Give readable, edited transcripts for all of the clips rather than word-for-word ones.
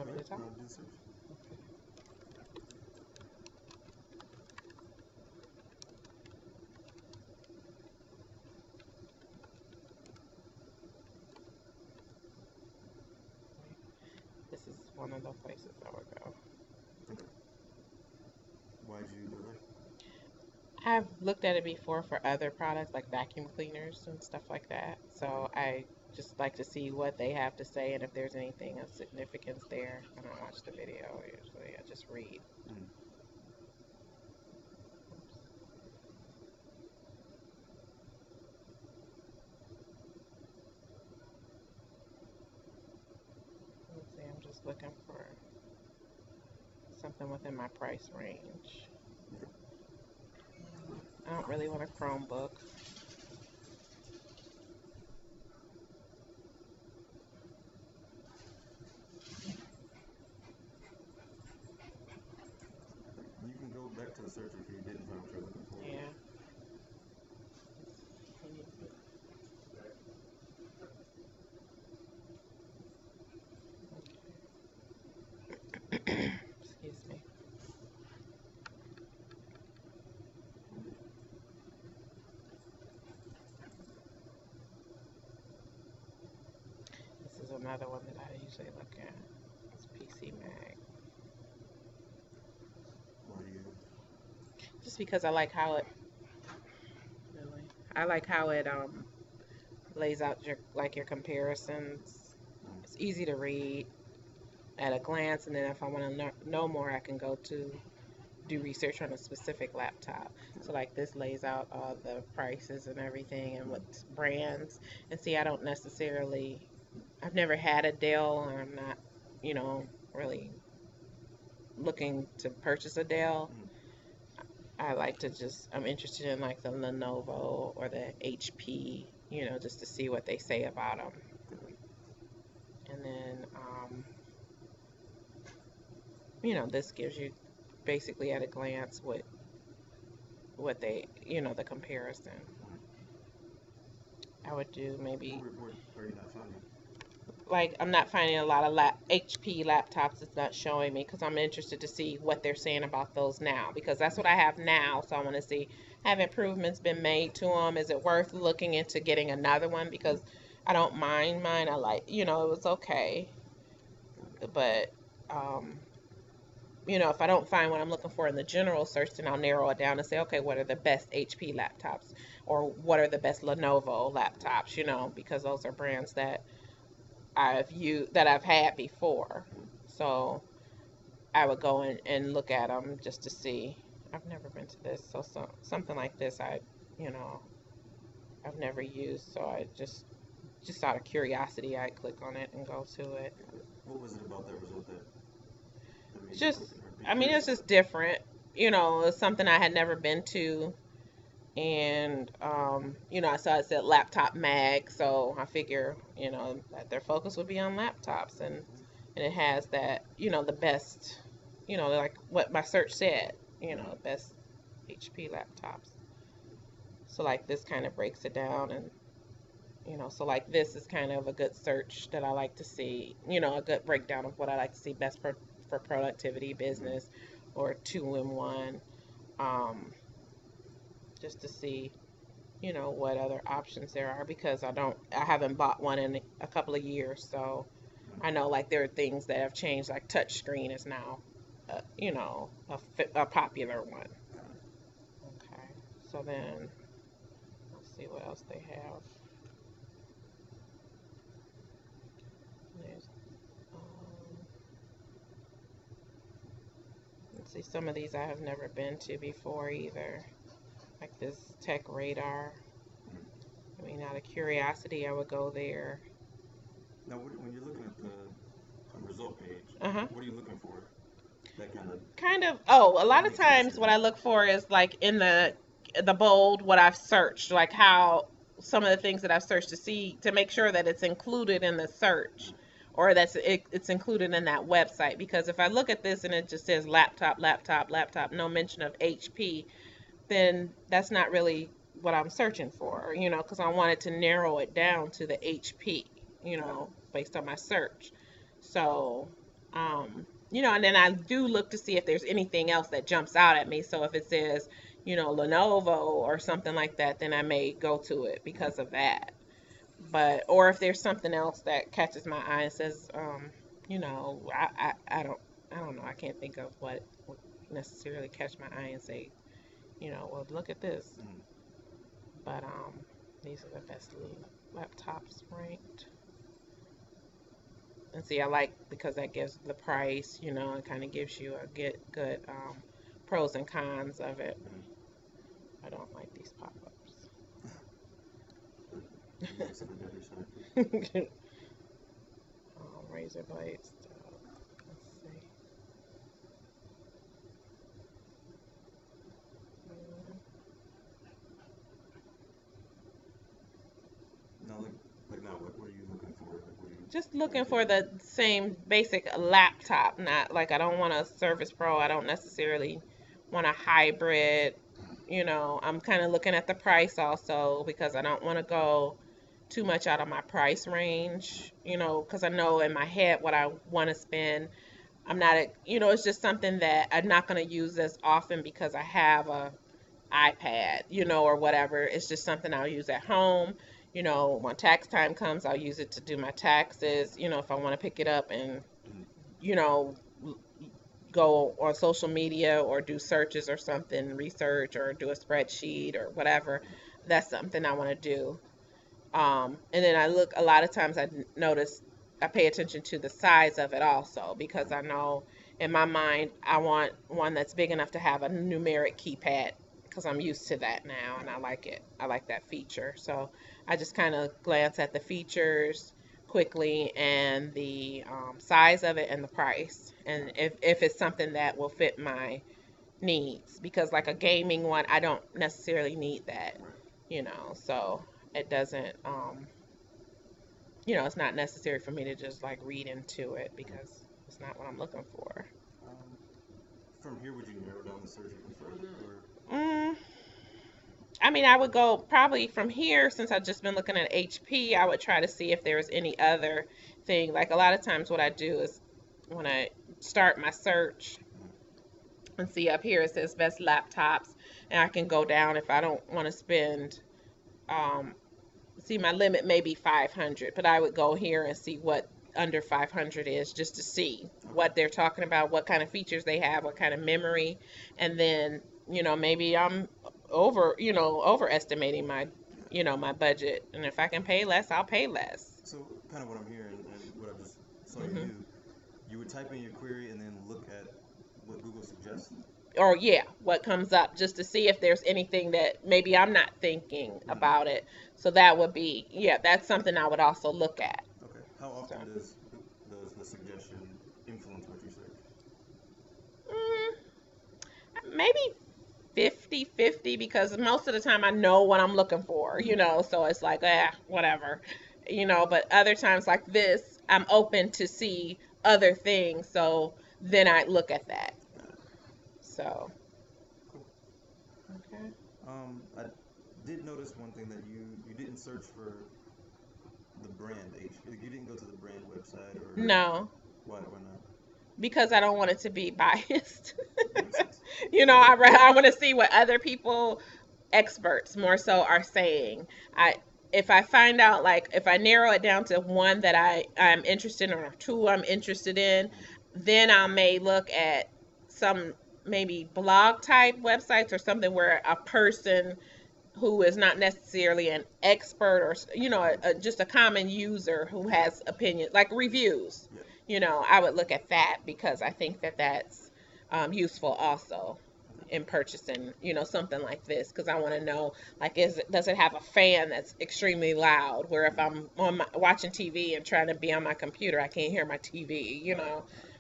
want me to talk? No, do search. This is one of the places I would go. Okay. Why'd you go there? I've looked at it before for other products like vacuum cleaners and stuff like that. So I just like to see what they have to say and if there's anything of significance there. I don't watch the video usually. I just read. Mm. Let's see, I'm just looking for something within my price range. I don't really want a Chromebook. You can go back to the search if you didn't find what you're looking for. Yeah. Excuse me. This is another one that I usually look at. It's PC Mag. Why do you? Just because I like how it lays out your comparisons. It's easy to read at a glance, and then if I want to know more, I can go to do research on a specific laptop. So like this lays out all the prices and everything and what brands. And see, I've never had a Dell, and I'm not, really looking to purchase a Dell. I'm interested in like the Lenovo or the HP, just to see what they say about them. And then, this gives you basically at a glance what they, the comparison. I would do maybe, Where are you not finding? like, I'm not finding a lot of HP laptops. It's not showing me because I'm interested to see what they're saying about those now, because that's what I have now. So I want to see, have improvements been made to them? Is it worth looking into getting another one? Because I don't mind mine. I like, it was okay. But, if I don't find what I'm looking for in the general search, then I'll narrow it down and say, okay, what are the best HP laptops? Or what are the best Lenovo laptops, because those are brands that I've had before. So I would go in and look at them just to see. I've never been to this, so something like this I've never used, so I just out of curiosity I click on it and go to it. What was it about that result that it's just different. It's something I had never been to. And, I saw it said laptop mag, so I figure, that their focus would be on laptops. And it has that, the best, like what my search said, best HP laptops. So, like, this kind of breaks it down. And, so, like, this is kind of a good search that I like to see, a good breakdown of what I like to see best for productivity, business, or 2-in-1. Just to see, what other options there are, because I haven't bought one in a couple of years, so I know like there are things that have changed, like touchscreen is now, a popular one. Okay, so then let's see what else they have. There's, let's see, some of these I have never been to before either. Like this Tech Radar. Out of curiosity, I would go there. Now, when you're looking at the result page, what are you looking for? That a lot of times what I look for is like in the bold, what I've searched, like how some of the things that I've searched to make sure that it's included in the search, or it's included in that website. Because if I look at this and it just says laptop, no mention of HP, then that's not really what I'm searching for, because I wanted to narrow it down to the HP, based on my search. So And then I do look to see if there's anything else that jumps out at me. So if it says, Lenovo or something like that, then I may go to it because of that. But or if there's something else that catches my eye and says, I don't know, I can't think of what would necessarily catch my eye and say, well, look at this. But these are the best laptops ranked. And see, I like because that gives the price, it kind of gives you a good pros and cons of it. I don't like these pop-ups. Razor blades. Let's see. Now, now, what are you looking for? Just looking for the same basic laptop. Not like I don't want a Surface Pro. I don't necessarily want a hybrid. I'm kind of looking at the price also because I don't want to go too much out of my price range. Because I know in my head what I want to spend. I'm not, it's just something that I'm not going to use as often because I have a iPad, or whatever. It's just something I'll use at home. When tax time comes, I'll use it to do my taxes. If I want to pick it up and, you know, go on social media or do searches or something, research or do a spreadsheet or whatever, that's something I want to do. And then a lot of times I pay attention to the size of it also because I know in my mind I want one that's big enough to have a numeric keypad because I'm used to that now and I like it. I like that feature. So I just kind of glance at the features quickly and the size of it and the price. And if it's something that will fit my needs because like a gaming one, I don't necessarily need that, so it doesn't, it's not necessary for me to just like read into it because it's not what I'm looking for. From here, would you narrow down the search even further, or? I mean, I would go probably from here since I've just been looking at HP. I would try to see if there's any other thing. Like a lot of times, what I do is when I start my search and see up here it says best laptops, and I can go down if I don't want to spend. See, my limit may be 500, but I would go here and see what under 500 is just to see what they're talking about, what kind of features they have, what kind of memory, and then maybe I'm overestimating my budget, and if I can pay less, I'll pay less. So kind of what I'm hearing and what I just saw you do, you would type in your query and then look at what Google suggests. Or yeah, what comes up just to see if there's anything that maybe I'm not thinking about it. So that would be, that's something I would also look at. Okay. How often does the suggestion influence what you search? Maybe 50-50 because most of the time I know what I'm looking for, so it's like, whatever, but other times like this, I'm open to see other things. So then I look at that. So. Cool. Okay. I did notice one thing that you didn't search for the brand you didn't go to the brand website or. No. Why not? Because I don't want it to be biased. I want to see what other people, experts more so, are saying. If I find out, like, if I narrow it down to one that I'm interested in or two I'm interested in, then I may look at some maybe blog type websites or something where a person who is not necessarily an expert or just a common user who has opinions like reviews. I would look at that because I think that that's useful also in purchasing something like this because I want to know, like, does it have a fan that's extremely loud where if I'm watching TV and trying to be on my computer I can't hear my TV,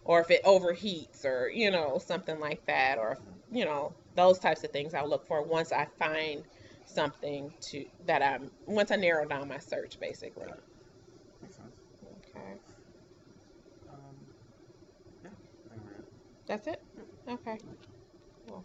or if it overheats or something like that, or those types of things I'll look for once I find something once I narrow down my search basically. Makes sense. Okay. Yeah, I think we're good. That's it? Yep. Okay. Cool.